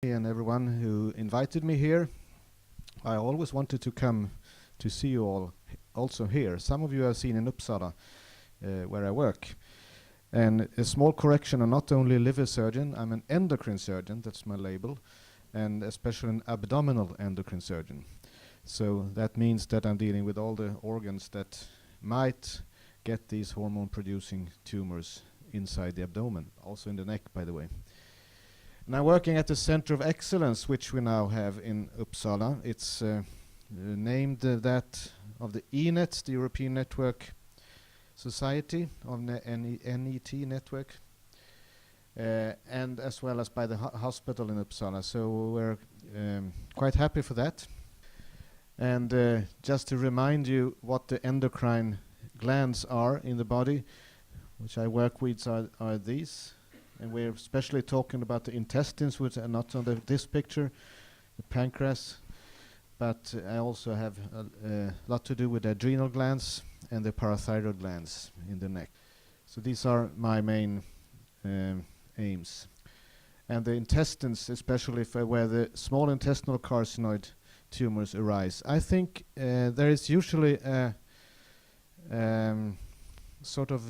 And everyone who invited me here. I always wanted to come to see you all also here. Some of you I've seen in Uppsala, where I work. And a small correction, I'm not only a liver surgeon, I'm an endocrine surgeon, that's my label, and especially an abdominal endocrine surgeon. So that means that I'm dealing with all the organs that might get these hormone-producing tumors inside the abdomen, also in the neck, by the way. Now working at the Center of Excellence, which we now have in Uppsala. It's named that of the ENET, the European Network Society, of the NET network, and as well as by the hospital in Uppsala. So we're quite happy for that. And just to remind you what the endocrine glands are in the body, which I work with, are these. And we're especially talking about the intestines, which are not on this picture, the pancreas, but I also have a lot to do with the adrenal glands and the parathyroid glands in the neck. So these are my main aims. And the intestines, especially where the small intestinal carcinoid tumors arise. I think there is usually a sort of,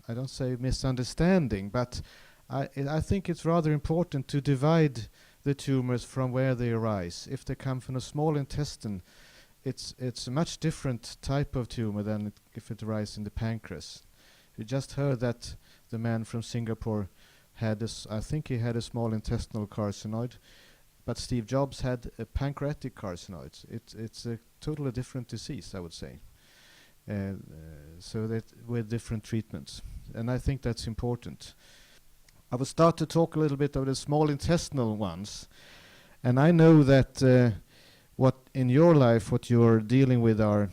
I don't say misunderstanding, but I think it's rather important to divide the tumors from where they arise. If they come from a small intestine, it's a much different type of tumor than if it arises in the pancreas. You just heard that the man from Singapore had I think he had a small intestinal carcinoid, but Steve Jobs had a pancreatic carcinoid. It's a totally different disease, I would say. So that with different treatments, and I think that's important. I will start to talk a little bit of the small intestinal ones. And I know that what in your life, what you're dealing with are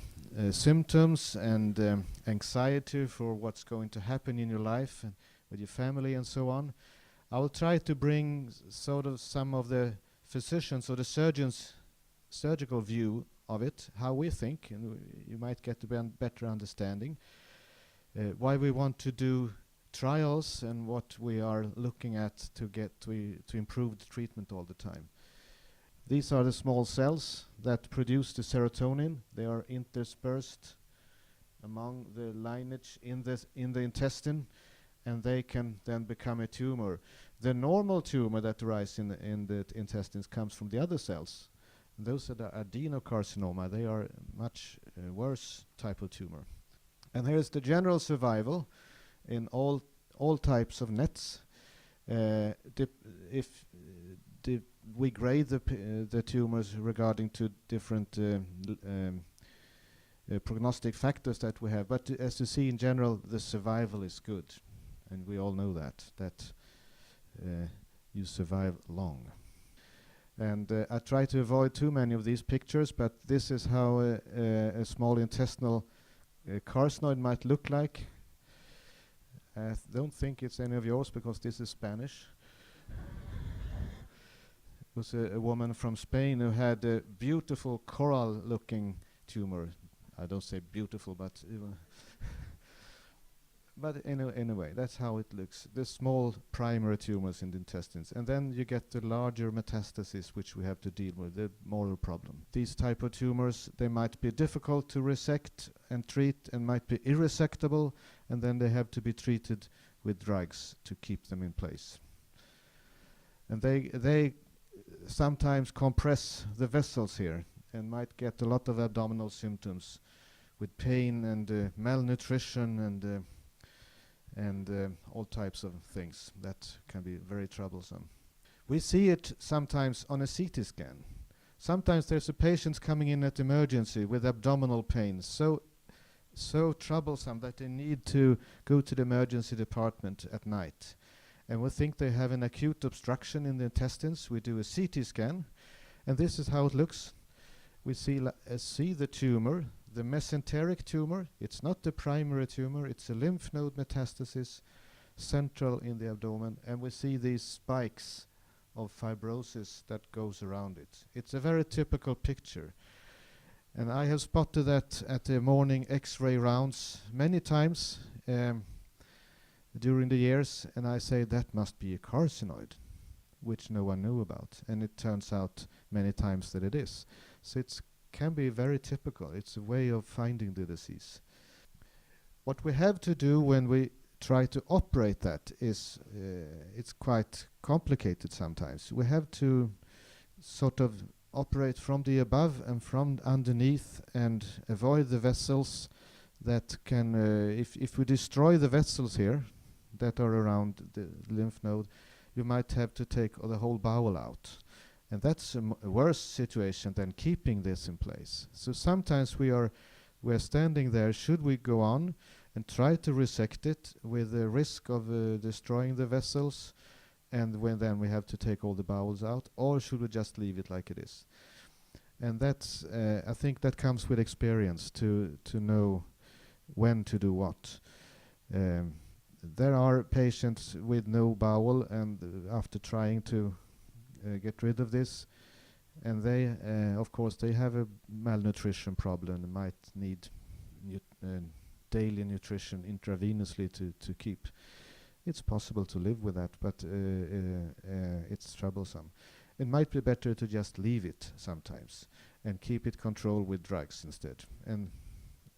symptoms and anxiety for what's going to happen in your life and with your family and so on. I will try to bring sort of some of the physicians or the surgeons' surgical view of it, how we think, and you might get a better understanding why we want to do trials and what we are looking at to get to improve the treatment all the time. These are the small cells that produce the serotonin. They are interspersed among the lineage in the intestine, and they can then become a tumor. The normal tumor that arises in the intestines comes from the other cells. And those are the adenocarcinoma. They are much worse type of tumor. And here is the general survival in all types of nets. If we grade the tumors regarding to different prognostic factors that we have, but as you see in general, the survival is good, and we all know that you survive long. And I try to avoid too many of these pictures, but this is how a small intestinal carcinoid might look like. I don't think it's any of yours because this is Spanish. It was a woman from Spain who had a beautiful coral-looking tumor. I don't say beautiful, but but anyway, that's how it looks. The small primary tumors in the intestines, and then you get the larger metastasis, which we have to deal with, the moral problem. These type of tumors, they might be difficult to resect and treat, and might be irresectable, and then they have to be treated with drugs to keep them in place. And they sometimes compress the vessels here, and might get a lot of abdominal symptoms with pain and malnutrition and all types of things that can be very troublesome. We see it sometimes on a CT scan. Sometimes there's a patient coming in at emergency with abdominal pain, so troublesome that they need to go to the emergency department at night. And we think they have an acute obstruction in the intestines. We do a CT scan, and this is how it looks. We see the tumor, the mesenteric tumor. It's not the primary tumor, it's a lymph node metastasis central in the abdomen, and we see these spikes of fibrosis that goes around it. It's a very typical picture. And I have spotted that at the morning X-ray rounds many times during the years, and I say that must be a carcinoid. which no one knew about, and it turns out many times that it is. So it can be very typical. It's a way of finding the disease. What we have to do when we try to operate that is, it's quite complicated sometimes. We have to sort of operate from the above and from underneath and avoid the vessels that can, if we destroy the vessels here that are around the lymph node, you might have to take the whole bowel out. And that's a worse situation than keeping this in place. So sometimes we're standing there, should we go on and try to resect it with the risk of destroying the vessels, and then we have to take all the bowels out, or should we just leave it like it is? And that's, I think that comes with experience to know when to do what. There are patients with no bowel, and after trying to get rid of this, and they, of course, they have a malnutrition problem and might need daily nutrition intravenously to keep. It's possible to live with that, but it's troublesome. It might be better to just leave it sometimes and keep it controlled with drugs instead. And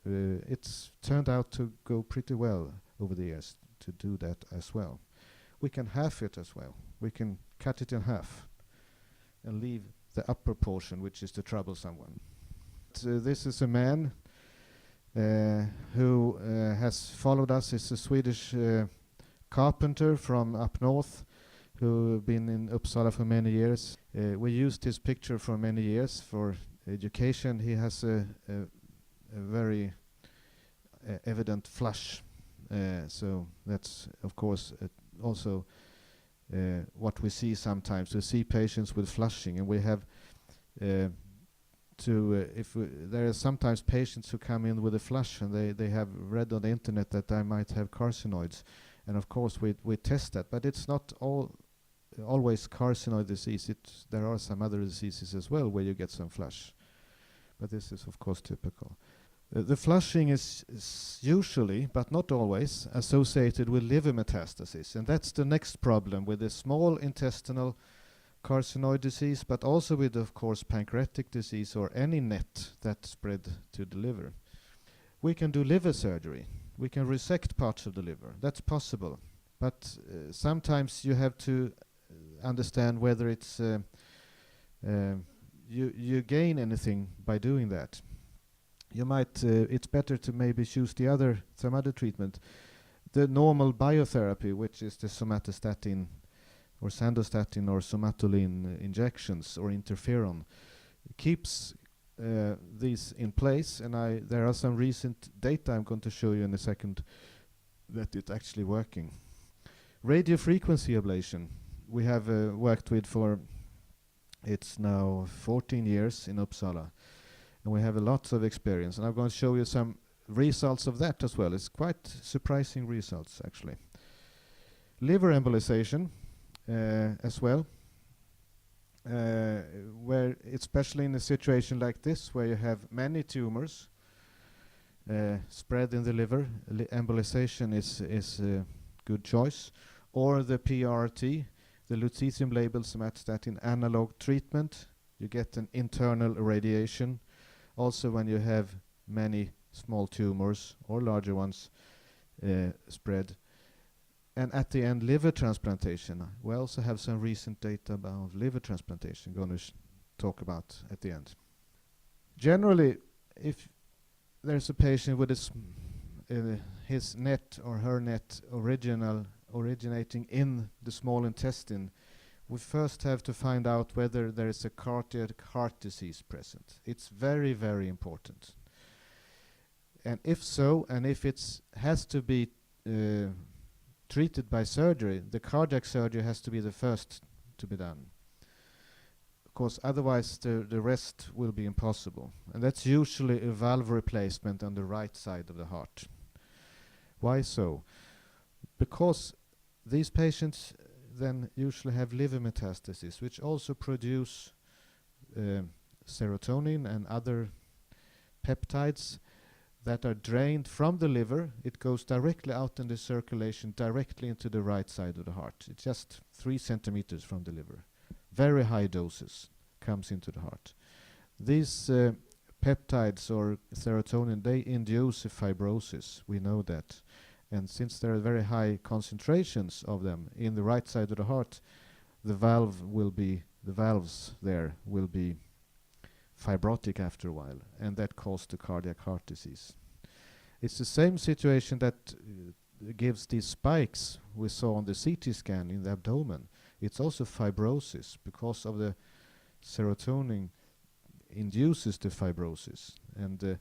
it's turned out to go pretty well over the years to do that as well. We can half it as well. We can cut it in half and leave the upper portion, which is the troublesome one. This is a man who has followed us. He's a Swedish carpenter from up north who have been in Uppsala for many years. We used his picture for many years for education. He has a very evident flush, so that's of course also what we see sometimes. We see patients with flushing, and we have there are sometimes patients who come in with a flush, and they have read on the internet that I might have carcinoids, and of course we test that, but it's not always carcinoid disease. There are some other diseases as well where you get some flush, but this is of course typical. The flushing is usually, but not always, associated with liver metastasis, and that's the next problem with the small intestinal carcinoid disease, but also with, of course, pancreatic disease or any NET that spread to the liver. We can do liver surgery. We can resect parts of the liver. That's possible, but sometimes you have to understand whether it's you gain anything by doing that. You might, it's better to maybe choose some other treatment. The normal biotherapy, which is the somatostatin or sandostatin or somatolin injections or interferon, keeps these in place, and there are some recent data I'm going to show you in a second that it's actually working. Radiofrequency ablation we have worked with for, it's now 14 years in Uppsala, and we have a lot of experience, and I'm going to show you some results of that as well. It's quite surprising results actually. Liver embolization as well, where especially in a situation like this where you have many tumors spread in the liver, embolization is a good choice. Or the PRT, the lutetium labeled somatostatin analog treatment. You get an internal irradiation. Also when you have many small tumors or larger ones spread. And at the end, liver transplantation. We also have some recent data about liver transplantation going to talk about at the end. Generally, if there's a patient with his NET or her NET originating in the small intestine, we first have to find out whether there is a cardiac heart disease present. It's very, very important. And if so, and if it has to be treated by surgery, the cardiac surgery has to be the first to be done. Of course, otherwise the rest will be impossible. And that's usually a valve replacement on the right side of the heart. Why so? Because these patients then usually have liver metastasis, which also produce serotonin and other peptides that are drained from the liver. It goes directly out in the circulation, directly into the right side of the heart. It's just 3 centimeters from the liver. Very high doses comes into the heart. These peptides or serotonin, they induce a fibrosis. We know that. And since there are very high concentrations of them in the right side of the heart, the valves there will be fibrotic after a while, and that causes the cardiac heart disease. It's the same situation that gives these spikes we saw on the CT scan in the abdomen. It's also fibrosis because of the serotonin induces the fibrosis. And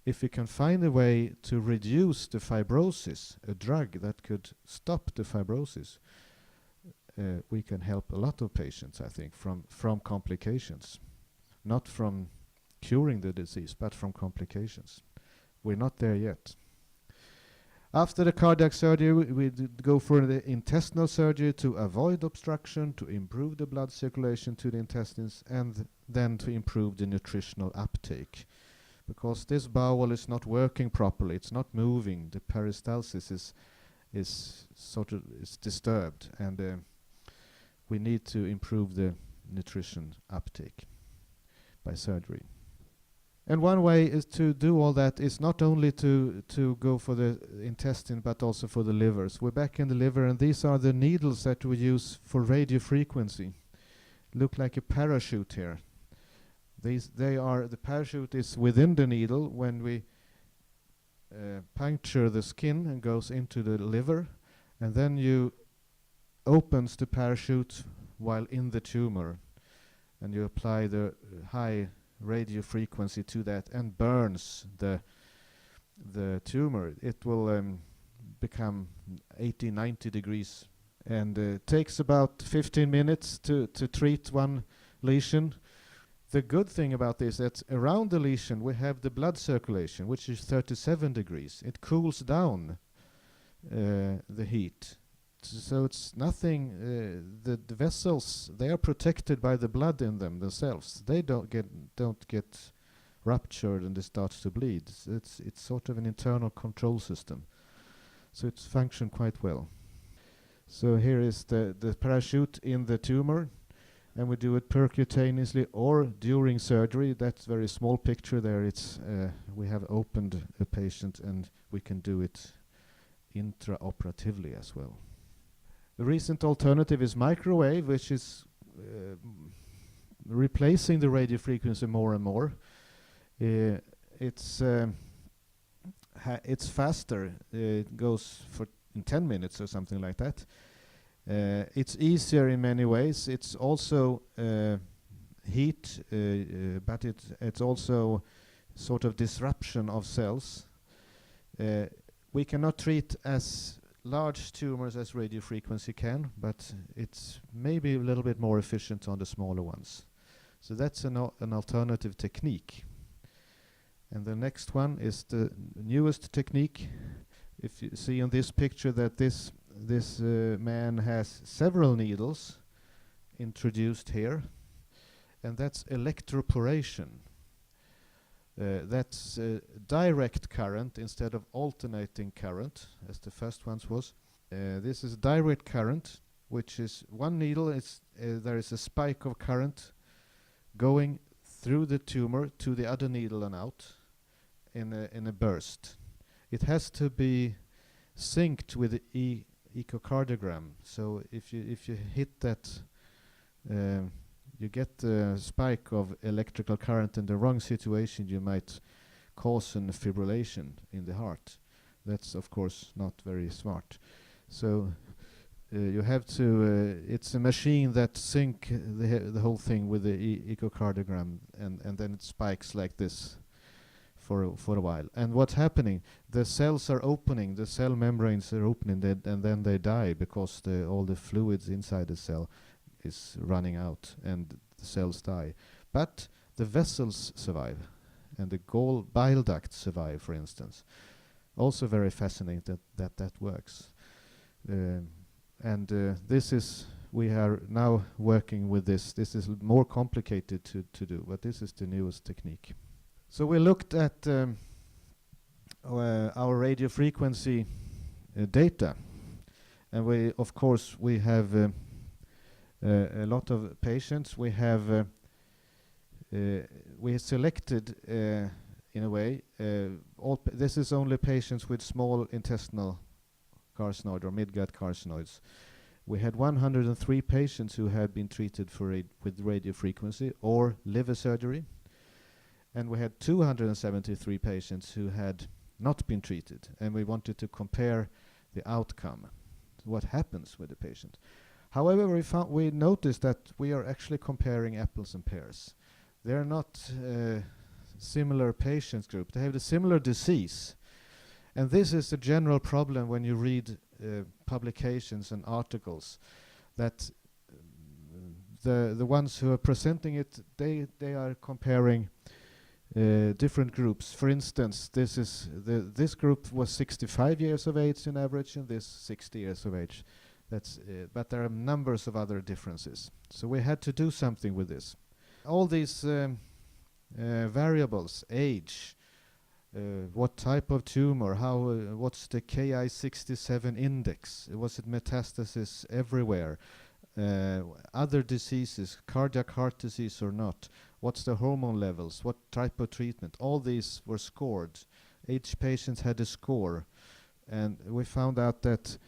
if we can find a way to reduce the fibrosis, a drug that could stop the fibrosis, we can help a lot of patients, I think, from complications. Not from curing the disease, but from complications. We're not there yet. After the cardiac surgery, we go for the intestinal surgery to avoid obstruction, to improve the blood circulation to the intestines, and then to improve the nutritional uptake. Because this bowel is not working properly, it's not moving, the peristalsis is disturbed, and we need to improve the nutrition uptake by surgery. And one way is to do all that is not only to go for the intestine but also for the livers. We're back in the liver, and these are the needles that we use for radio frequency. Look like a parachute here. The parachute is within the needle when we puncture the skin and goes into the liver, and then you opens the parachute while in the tumor, and you apply the high radio frequency to that and burns the tumor. It will become 80-90 degrees, and takes about 15 minutes to treat one lesion. The good thing about this is that around the lesion we have the blood circulation, which is 37 degrees. It cools down the heat. So it's nothing, the vessels, they are protected by the blood in them themselves. They don't get ruptured and they start to bleed. It's sort of an internal control system. So it's functioned quite well. So here is the parachute in the tumor, and we do it percutaneously or during surgery. That's very small picture there. It's we have opened a patient and we can do it intraoperatively as well. The recent alternative is microwave, which is replacing the radio frequency more and more. It's faster. It goes in 10 minutes or something like that. It's easier in many ways. It's also heat, but it's also sort of disruption of cells. We cannot treat as large tumors as radio frequency can, but it's maybe a little bit more efficient on the smaller ones. So that's an alternative technique. And the next one is the newest technique. If you see on this picture that this man has several needles introduced here, and that's electroporation. That's direct current instead of alternating current, as the first ones was. This is direct current, which is one needle. There is a spike of current going through the tumor to the other needle and out in a burst. It has to be synced with the echocardiogram. So if you hit that, you get a spike of electrical current in the wrong situation, you might cause an fibrillation in the heart. That's of course not very smart. So you have to, it's a machine that sync the whole thing with the echocardiogram, and then it spikes like this for a while. And what's happening? The cells are opening, the cell membranes are opening, and then they die because all the fluids inside the cell is running out and the cells die. But the vessels survive, and the bile ducts survive, for instance. Also very fascinating that works. This is, we are now working with this. This is more complicated to do, but this is the newest technique. So we looked at our radio frequency data. And we, of course, we have a lot of patients. We have we selected, in a way, this is only patients with small intestinal carcinoid or midgut carcinoids. We had 103 patients who had been treated with radiofrequency or liver surgery, and we had 273 patients who had not been treated, and we wanted to compare the outcome, what happens with the patient. However, we noticed that we are actually comparing apples and pears. They are not similar patient group. They have a similar disease. And this is a general problem when you read publications and articles, that the ones who are presenting it, they are comparing different groups. For instance, this group was 65 years of age in average, and this 60 years of age. But there are numbers of other differences. So we had to do something with this. All these variables, age, what type of tumor, what's the Ki-67 index, was it metastasis everywhere, other diseases, cardiac heart disease or not, what's the hormone levels, what type of treatment, all these were scored. Each patient had a score, and we found out that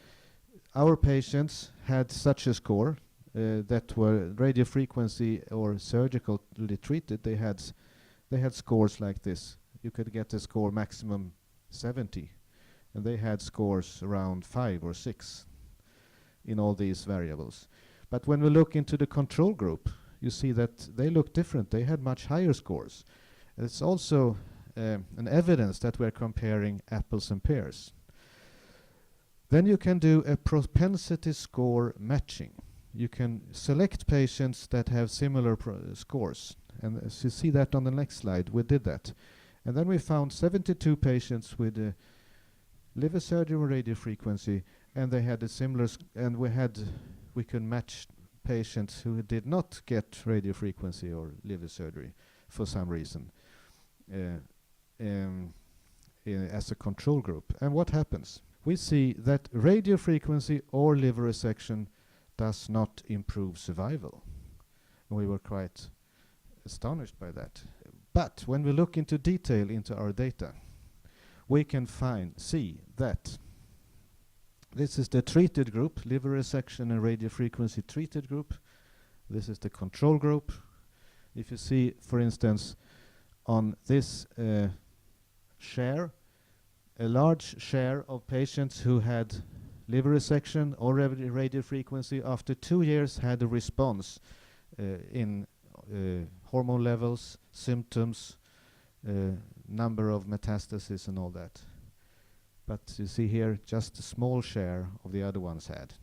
our patients had such a score that were radiofrequency or surgically treated. They had scores like this. You could get a score maximum 70, and they had scores around 5 or 6 in all these variables. But when we look into the control group, you see that they look different. They had much higher scores. And it's also an evidence that we're comparing apples and pears. Then you can do a propensity score matching. You can select patients that have similar scores. And as you see that on the next slide, we did that. And then we found 72 patients with liver surgery or radiofrequency, and they had a similar, and we can match patients who did not get radiofrequency or liver surgery for some reason as a control group. And what happens? We see that radiofrequency or liver resection does not improve survival. And we were quite astonished by that. But when we look into detail into our data, we can see that this is the treated group, liver resection and radiofrequency treated group. This is the control group. If you see, for instance, on this share, a large share of patients who had liver resection or radiofrequency after 2 years had a response in hormone levels, symptoms, number of metastases and all that. But you see here, just a small share of the other ones had.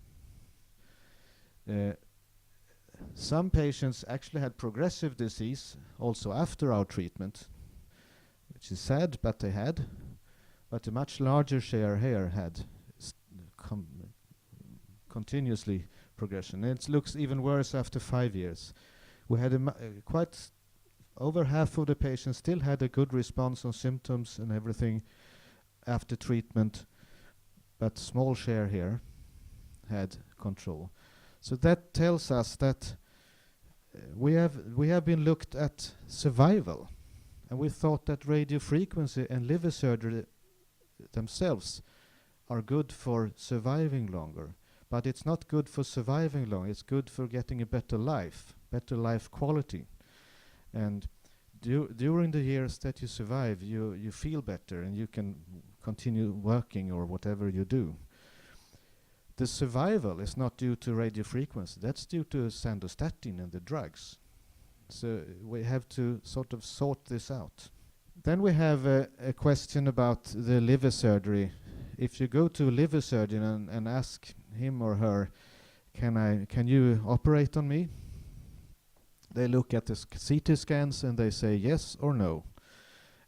Some patients actually had progressive disease also after our treatment, which is sad, but they had. But a much larger share here had continuously progression. And it looks even worse after 5 years. We had quite over half of the patients still had a good response on symptoms and everything after treatment, but small share here had control. So that tells us that we have been looked at survival, and we thought that radiofrequency and liver surgery themselves are good for surviving longer, but it's not good for surviving long. It's good for getting a better life quality. And during the years that you survive, you feel better and you can continue working or whatever you do. The survival is not due to radiofrequency. That's due to sandostatin and the drugs. So we have to sort of sort this out. Then we have a question about the liver surgery. If you go to a liver surgeon and ask him or her, can you operate on me? They look at the CT scans and they say yes or no.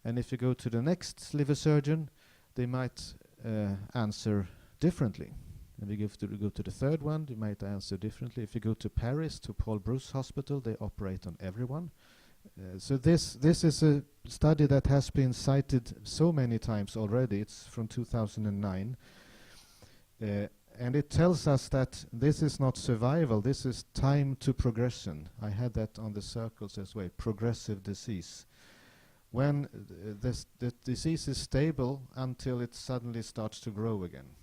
And if you go to the next liver surgeon, they might answer differently. And if you go to the third one, they might answer differently. If you go to Paris, to Paul Brousse Hospital, they operate on everyone. So this is a study that has been cited so many times already. It's from 2009. And it tells us that this is not survival, this is time to progression. I had that on the circles as well, progressive disease. When the disease is stable until it suddenly starts to grow again.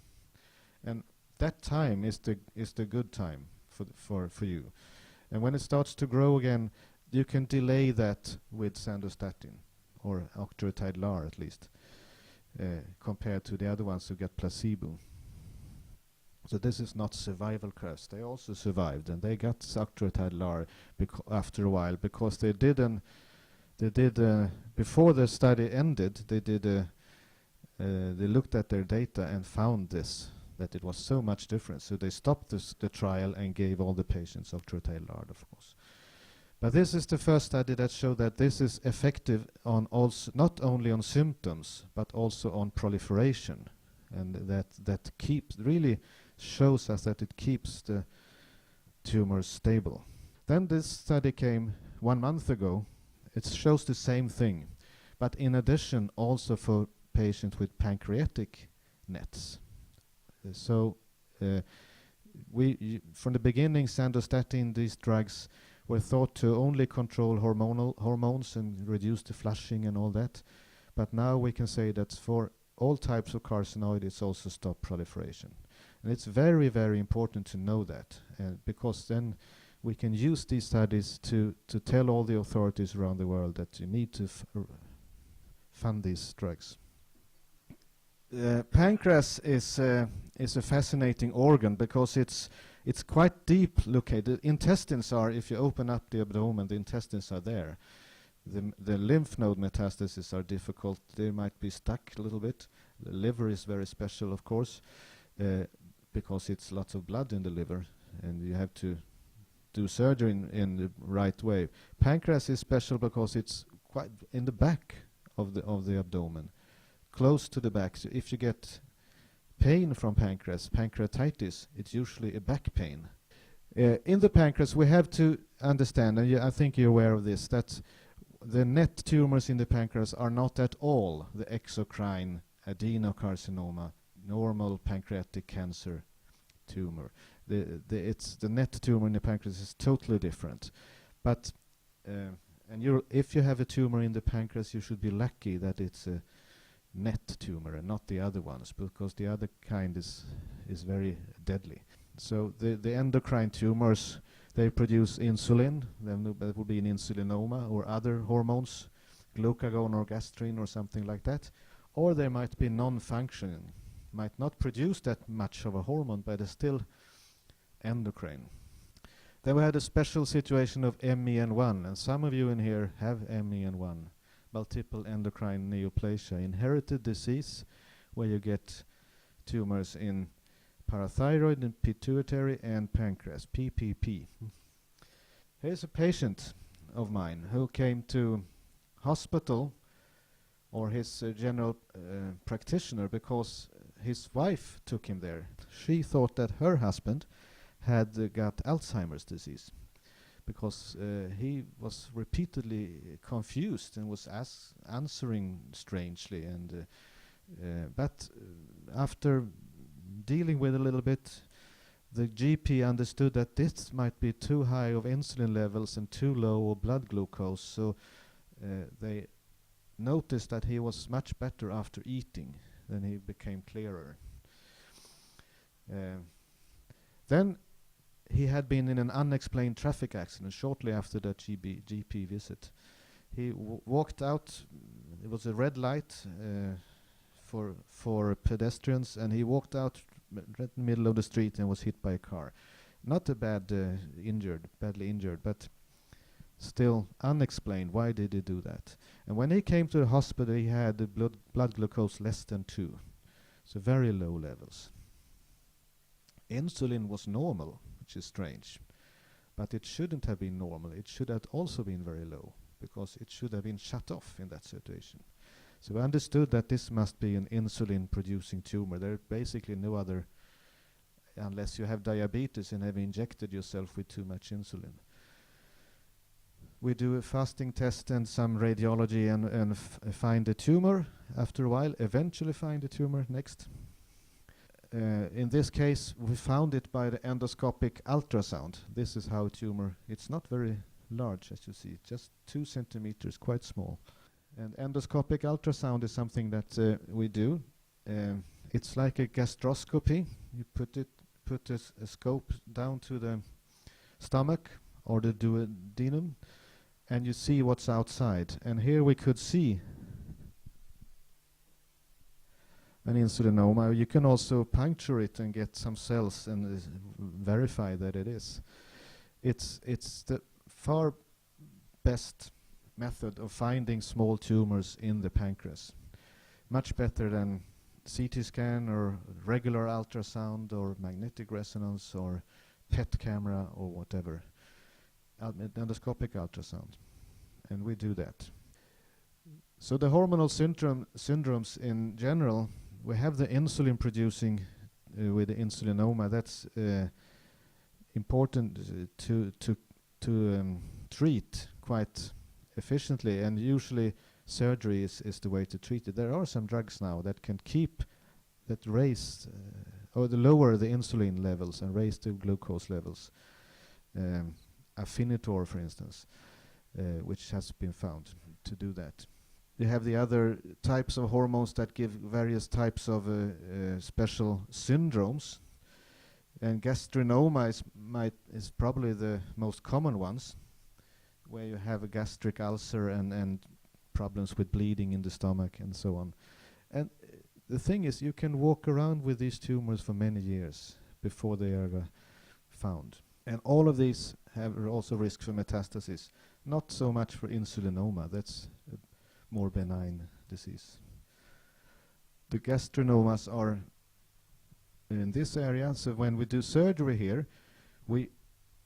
And that time is the good time for you. And when it starts to grow again, you can delay that with sandostatin, or octreotide LAR at least, compared to the other ones who get placebo. So this is not survival curves. They also survived, and they got octreotide LAR after a while, because they did before the study ended, they looked at their data and found that it was so much difference. So they stopped the trial and gave all the patients octreotide LAR, of course. But this is the first study that showed that this is effective on also not only on symptoms but also on proliferation, and that really shows us that it keeps the tumors stable. Then this study came 1 month ago. It shows the same thing, but in addition also for patients with pancreatic NETs. So from the beginning, sandostatin, these drugs were thought to only control hormones and reduce the flushing and all that. But now we can say that for all types of carcinoid, it's also stop proliferation. And it's very, very important to know that, because then we can use these studies to tell all the authorities around the world that you need to fund these drugs. Pancreas is a fascinating organ because it's quite deep located. Intestines are, if you open up the abdomen, the intestines are there. The lymph node metastases are difficult. They might be stuck a little bit. The liver is very special, of course, because it's lots of blood in the liver, and you have to do surgery in the right way. Pancreas is special because it's quite in the back of the abdomen, close to the back. So if you get pain from pancreas, pancreatitis, it's usually a back pain. In the pancreas, we have to understand, and I think you're aware of this, that the NET tumors in the pancreas are not at all the exocrine adenocarcinoma, normal pancreatic cancer tumor. The NET tumor in the pancreas is totally different. But if you have a tumor in the pancreas, you should be lucky that it's a NET tumor and not the other ones, because the other kind is very deadly. So the endocrine tumors, they produce insulin. That would be an insulinoma or other hormones, glucagon or gastrin or something like that. Or they might be non-functioning, might not produce that much of a hormone, but it's still endocrine. Then we had a special situation of MEN1, and some of you in here have MEN1, multiple endocrine neoplasia, inherited disease, where you get tumors in parathyroid and pituitary and pancreas, PPP. Here's a patient of mine who came to hospital, or his general practitioner, because his wife took him there. She thought that her husband had got Alzheimer's disease, because he was repeatedly confused and was answering strangely. And but after dealing with a little bit, the GP understood that this might be too high of insulin levels and too low of blood glucose. So they noticed that he was much better after eating. Then he became clearer. Then he had been in an unexplained traffic accident shortly after that GP visit. He walked out. It was a red light for pedestrians, and he walked out right in the middle of the street and was hit by a car. Not a badly injured, but still unexplained. Why did he do that? And when he came to the hospital, he had the blood glucose less than 2, so very low levels. Insulin was normal, which is strange, but it shouldn't have been normal. It should have also been very low, because it should have been shut off in that situation. So we understood that this must be an insulin-producing tumor. There are basically no other, unless you have diabetes and have injected yourself with too much insulin. We do a fasting test and some radiology and find a tumor after a while, eventually find a tumor next. In this case, we found it by the endoscopic ultrasound. This is how a tumor, it's not very large as you see, just 2 centimeters, quite small. And endoscopic ultrasound is something that we do. It's like a gastroscopy. You put a scope down to the stomach or the duodenum, and you see what's outside. And here we could see an insulinoma. You can also puncture it and get some cells and verify that it is. It's the far best method of finding small tumors in the pancreas. Much better than CT scan or regular ultrasound or magnetic resonance or PET camera or whatever. Endoscopic ultrasound. And we do that. So the hormonal syndromes in general, we have the insulin producing with the insulinoma. That's important to treat quite efficiently, and usually surgery is the way to treat it. There are some drugs now that can raise or lower the insulin levels and raise the glucose levels. Afinitor, for instance, which has been found to do that. You have the other types of hormones that give various types of special syndromes, and gastrinoma is probably the most common ones, where you have a gastric ulcer and problems with bleeding in the stomach and so on. And the thing is, you can walk around with these tumors for many years before they are found. And all of these have also risk for metastasis. Not so much for insulinoma, that's a more benign disease. The gastrinomas are in this area, so when we do surgery here, we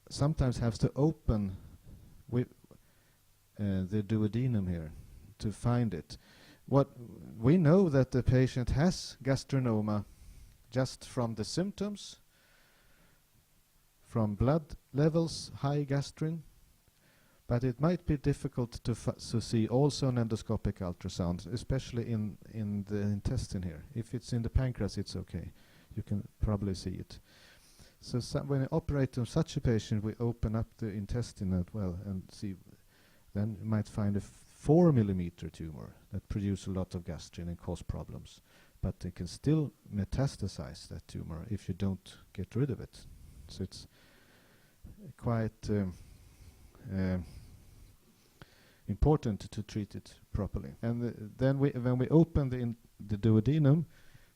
sometimes have to open the duodenum here to find it. What we know that the patient has gastrinoma just from the symptoms, from blood levels, high gastrin, but it might be difficult to see also an endoscopic ultrasound, especially in the intestine here. If it's in the pancreas, it's okay. You can probably see it. So when we operate on such a patient, we open up the intestine as well and see. Then you might find a 4 millimeter tumor that produces a lot of gastrin and cause problems. But they can still metastasize that tumor if you don't get rid of it. So it's quite important to treat it properly. And then when we open the duodenum,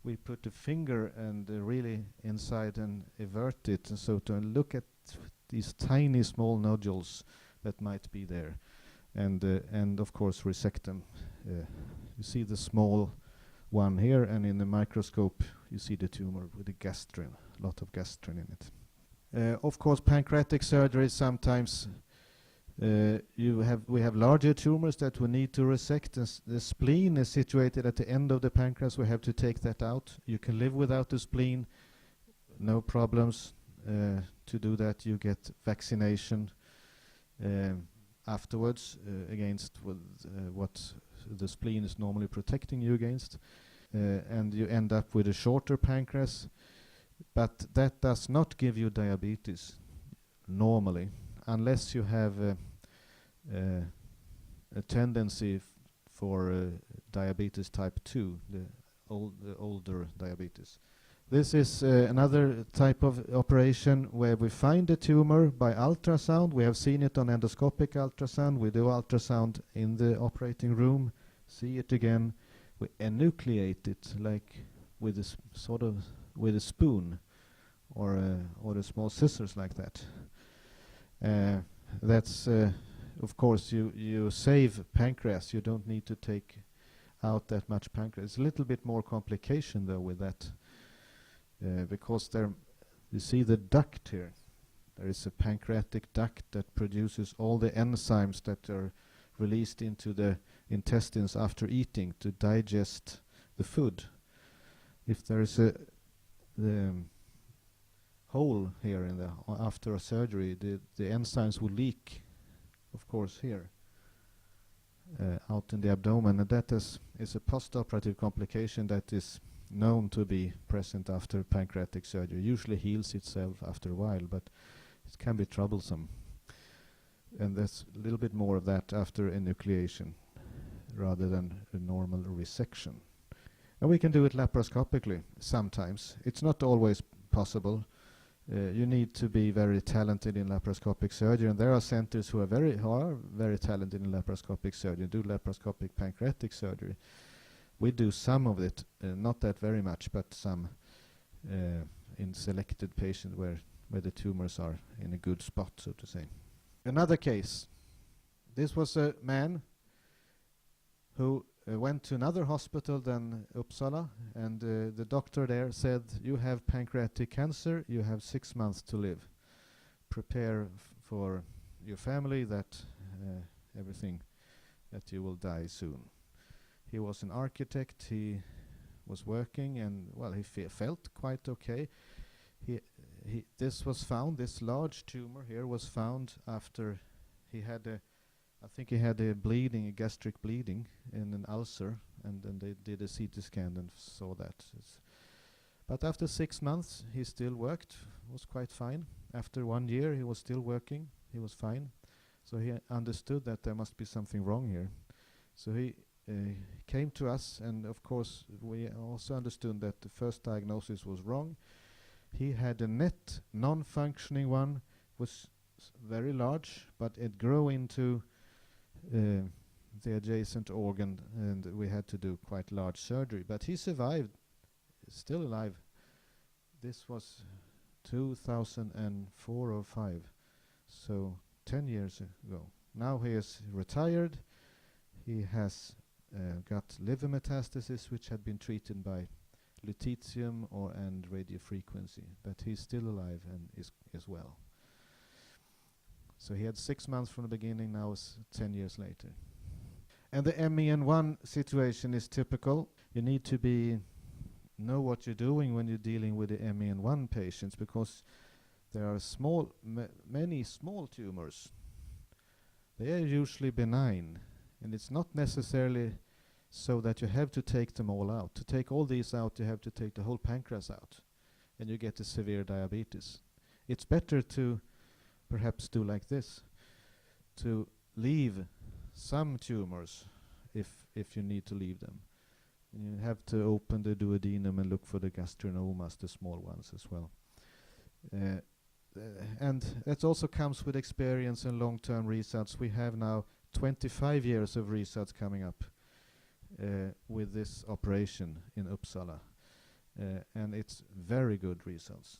we put the finger and really inside and invert it, and so to look at these tiny small nodules that might be there, and of course resect them. You see the small one here, and in the microscope you see the tumor with the gastrin, a lot of gastrin in it. Of course, pancreatic surgery sometimes we have larger tumors that we need to resect. The spleen is situated at the end of the pancreas. We have to take that out. You can live without the spleen, no problems. To do that, you get vaccination afterwards against what the spleen is normally protecting you against, and you end up with a shorter pancreas. But that does not give you diabetes normally, unless you have a tendency for diabetes type 2, the older diabetes. This is another type of operation where we find a tumor by ultrasound. We have seen it on endoscopic ultrasound. We do ultrasound in the operating room, see it again. We enucleate it like with a with a spoon or the small scissors like that. That's of course you save pancreas. You don't need to take out that much pancreas. It's a little bit more complication though with that, because you see the duct here. There is a pancreatic duct that produces all the enzymes that are released into the intestines after eating to digest the food. If there is a hole here in after a surgery, the enzymes will leak of course, here, out in the abdomen, and that is a post-operative complication that is known to be present after pancreatic surgery. Usually heals itself after a while, but it can be troublesome. And there's a little bit more of that after enucleation rather than a normal resection. And we can do it laparoscopically sometimes. It's not always possible. You need to be very talented in laparoscopic surgery, and there are centers who are very talented in laparoscopic surgery, do laparoscopic pancreatic surgery. We do some of it, not that very much, but some in selected patients where the tumors are in a good spot, so to say. Another case. This was a man who went to another hospital than Uppsala, and the doctor there said, "You have pancreatic cancer, you have 6 months to live. Prepare for your family that everything, that you will die soon." He was an architect, he was working, and well, he felt quite okay. This large tumor here was found after he had I think he had a gastric bleeding in an ulcer, and then they did a CT scan and saw that. But after 6 months, he still worked, was quite fine. After 1 year, he was still working, he was fine. So he understood that there must be something wrong here. So he came to us, and of course, we also understood that the first diagnosis was wrong. He had a net non-functioning one, was very large, but it grew into the adjacent organ, and we had to do quite large surgery. But he survived, still alive. This was 2004 or 5, so 10 years ago. Now he is retired. He has got liver metastasis, which had been treated by lutetium and radiofrequency, but he's still alive and is well. So he had 6 months from the beginning, now it's 10 years later. And the MEN1 situation is typical. You need to know what you're doing when you're dealing with the MEN1 patients, because there are many small tumors. They are usually benign, and it's not necessarily so that you have to take them all out. To take all these out, you have to take the whole pancreas out, and you get a severe diabetes. It's better to perhaps do like this, to leave some tumors if you need to leave them. And you have to open the duodenum and look for the gastrinomas, the small ones as well. And that also comes with experience and long-term results. We have now 25 years of results coming up with this operation in Uppsala, and it's very good results.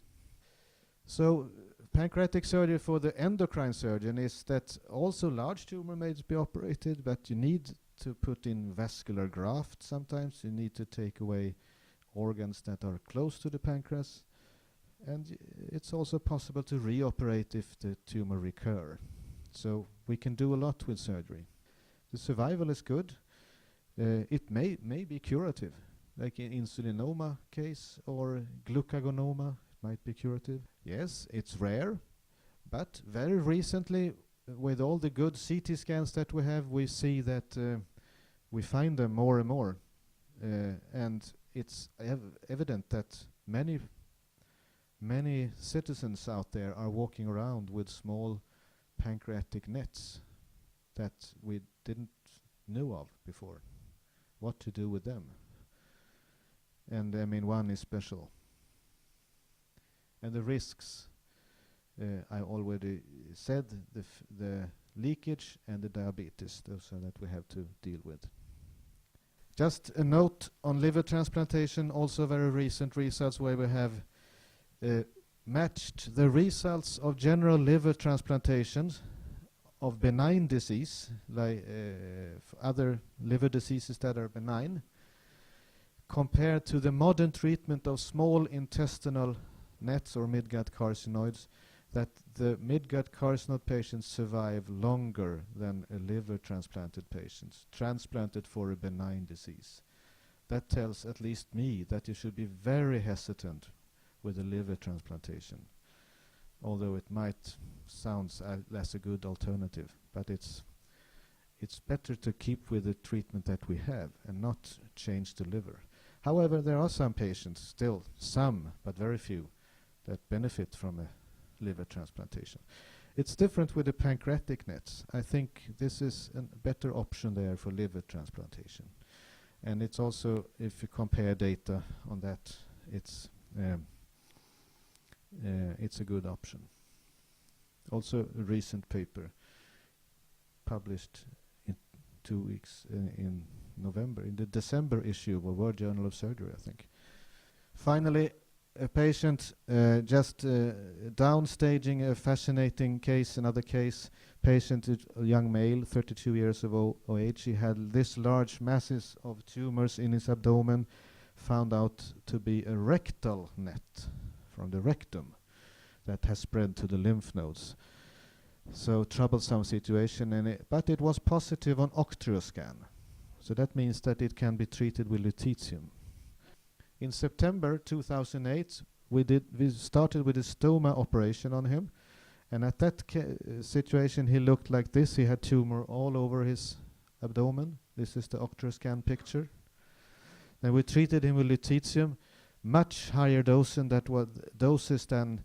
So pancreatic surgery for the endocrine surgeon is that also large tumor may be operated, but you need to put in vascular graft sometimes. You need to take away organs that are close to the pancreas, and it's also possible to reoperate if the tumor recur. So we can do a lot with surgery. The survival is good. It may be curative, like in insulinoma case or glucagonoma. Might be curative. Yes, it's rare, but very recently, with all the good CT scans that we have, we see that we find them more and more, and it's evident that many citizens out there are walking around with small pancreatic nets that we didn't know of before. What to do with them? And I mean, one is special. And the risks, I already said, the leakage and the diabetes, those are that we have to deal with. Just a note on liver transplantation, also very recent results where we have matched the results of general liver transplantations of benign disease, like other liver diseases that are benign, compared to the modern treatment of small intestinal nets or midgut carcinoids, that the midgut carcinoid patients survive longer than a liver transplanted patients, transplanted for a benign disease. That tells at least me that you should be very hesitant with a liver transplantation, although it might sound less a good alternative. but it's better to keep with the treatment that we have and not change the liver. However, there are some patients, still some, but very few, that benefit from a liver transplantation. It's different with the pancreatic nets. I think this is a better option there for liver transplantation. And it's also, if you compare data on that, it's a good option. Also a recent paper published in 2 weeks in November, in the December issue of World Journal of Surgery, I think. Finally, a patient just downstaging a fascinating case, another case. Patient, a young male, 32 years of age. He had this large masses of tumors in his abdomen, found out to be a rectal net from the rectum that has spread to the lymph nodes. So troublesome situation, but it was positive on octreoscan. So that means that it can be treated with lutetium. In September 2008, we started with a stoma operation on him, and at that situation he looked like this. He had tumor all over his abdomen. This is the octreoscan picture. Then we treated him with lutetium, much higher doses than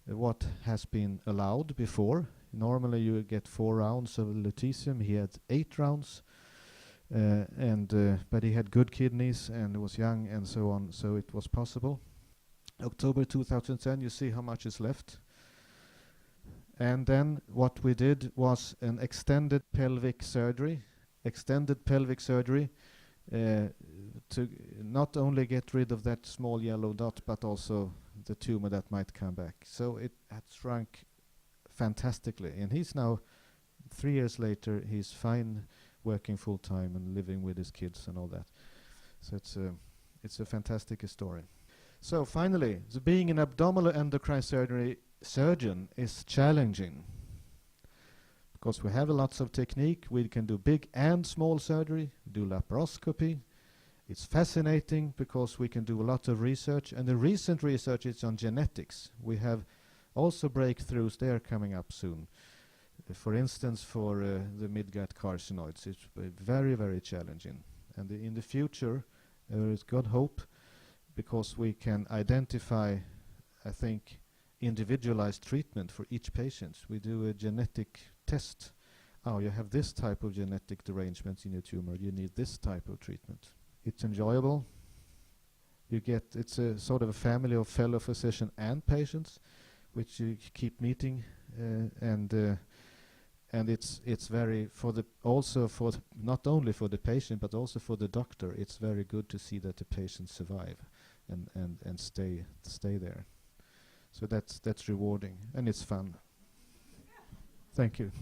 what has been allowed before. Normally you get 4 rounds of lutetium. He had 8 rounds. But he had good kidneys and was young and so on, so it was possible. October 2010, you see how much is left. And then what we did was an extended pelvic surgery to not only get rid of that small yellow dot, but also the tumor that might come back. So it had shrunk fantastically, and he's now 3 years later, he's fine, working full time and living with his kids and all that. So it's a fantastic story. So finally, being an abdominal endocrine surgeon is challenging because we have lots of technique. We can do big and small surgery, do laparoscopy. It's fascinating because we can do a lot of research, and the recent research is on genetics. We have also breakthroughs there coming up soon. For instance, for the midgut carcinoids, it's very, very challenging. And in the future, there is good hope because we can identify, I think, individualized treatment for each patient. We do a genetic test. Oh, you have this type of genetic derangement in your tumor. You need this type of treatment. It's enjoyable. It's a sort of a family of fellow physicians and patients, which you keep meeting, and it's very not only for the patient but also for the doctor. It's very good to see that the patients survive and stay there. So that's rewarding and it's fun. Thank you.